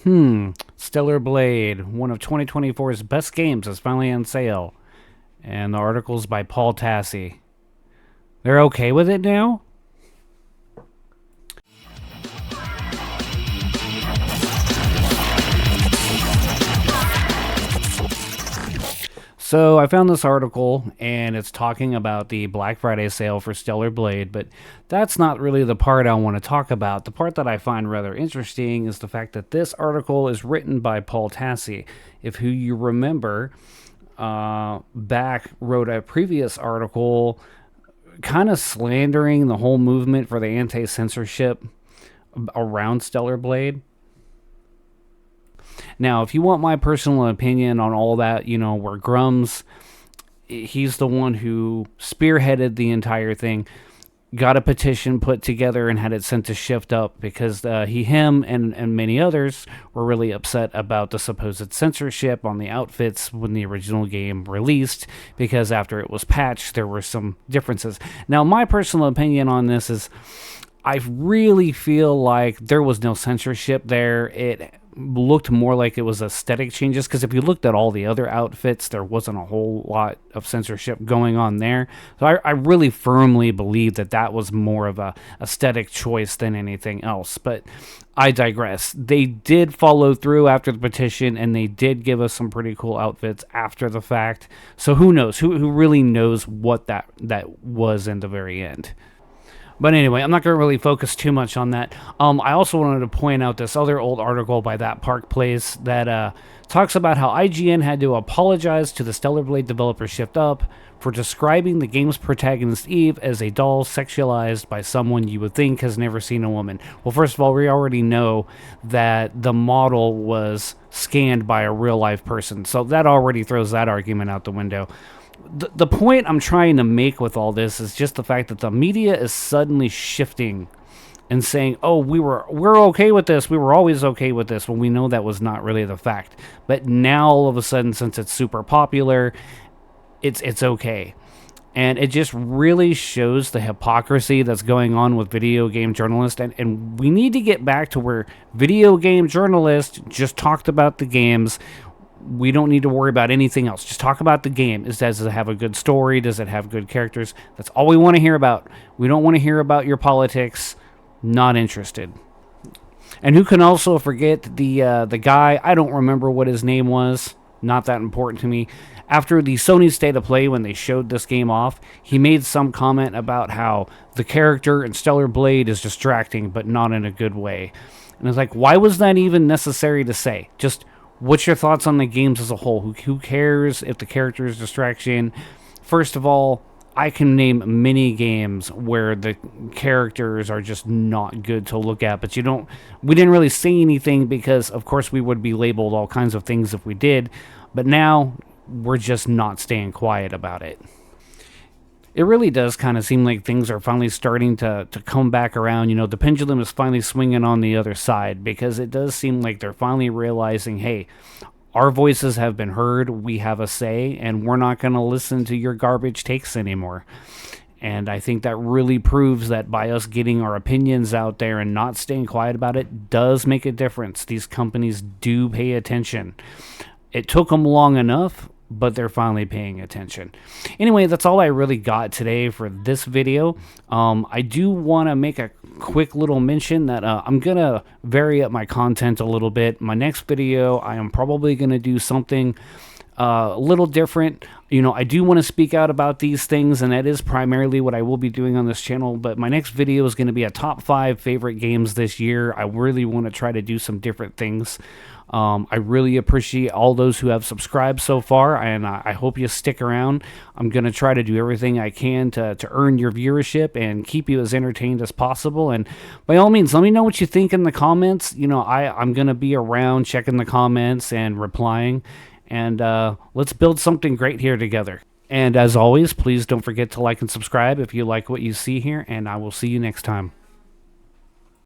StellarBlade, one of 2024's best games, is finally on sale. And the article's by Paul Tassi. They're okay with it now? So I found this article, and it's talking about the Black Friday sale for StellarBlade, but that's not really the part I want to talk about. The part that I find rather interesting is the fact that this article is written by Paul Tassi, if who you remember back wrote a previous article kind of slandering the whole movement for the anti-censorship around StellarBlade. Now, if you want my personal opinion on all that, where Grum's, he's the one who spearheaded the entire thing, got a petition put together and had it sent to Shift Up because him, and many others were really upset about the supposed censorship on the outfits when the original game released, because after it was patched, there were some differences. Now, my personal opinion on this is I really feel like there was no censorship there. It looked more like it was aesthetic changes, because if you looked at all the other outfits, there wasn't a whole lot of censorship going on there. So I really firmly believe that that was more of a aesthetic choice than anything else. But I digress. They did follow through after the petition, and they did give us some pretty cool outfits after the fact. So who knows? Who really knows what that was in the very end? But anyway, I'm not going to really focus too much on that. I also wanted to point out this other old article by That Park Place that talks about how IGN had to apologize to the StellarBlade developer Shift Up for describing the game's protagonist Eve as a doll sexualized by someone you would think has never seen a woman. Well, first of all, we already know that the model was scanned by a real-life person, so that already throws that argument out the window. The point I'm trying to make with all this is just the fact that the media is suddenly shifting and saying, "Oh, we're okay with this. We were always okay with this," when we know that was not really the fact. But now all of a sudden, since it's super popular, it's okay. And it just really shows the hypocrisy that's going on with video game journalists. And we need to get back to where video game journalists just talked about the games. We don't need to worry about anything else. Just talk about the game. Does it have a good story? Does it have good characters? That's all we want to hear about. We don't want to hear about your politics. Not interested. And who can also forget the guy, I don't remember what his name was. Not that important to me. After the Sony State of Play, when they showed this game off, he made some comment about how the character in StellarBlade is distracting, but not in a good way. And it's like, why was that even necessary to say? Just, what's your thoughts on the games as a whole? Who cares if the character is distraction? First of all, I can name many games where the characters are just not good to look at, but we didn't really say anything because, of course, we would be labeled all kinds of things if we did, but now we're just not staying quiet about it. It really does kind of seem like things are finally starting to come back around. The pendulum is finally swinging on the other side, because it does seem like they're finally realizing, hey, our voices have been heard, we have a say, and we're not going to listen to your garbage takes anymore. And I think that really proves that by us getting our opinions out there and not staying quiet about it does make a difference. These companies do pay attention. It took them long enough, but they're finally paying attention. Anyway, that's all I really got today for this video. I do want to make a quick little mention that I'm going to vary up my content a little bit. My next video, I am probably going to do something a little different. I do want to speak out about these things, and that is primarily what I will be doing on this channel, but my next video is going to be a top 5 favorite games this year. I really want to try to do some different things. I really appreciate all those who have subscribed so far, and I hope you stick around. I'm going to try to do everything I can to earn your viewership and keep you as entertained as possible. And by all means, let me know what you think in the comments. I'm going to be around checking the comments and replying. And let's build something great here together. And as always, please don't forget to like and subscribe if you like what you see here, and I will see you next time.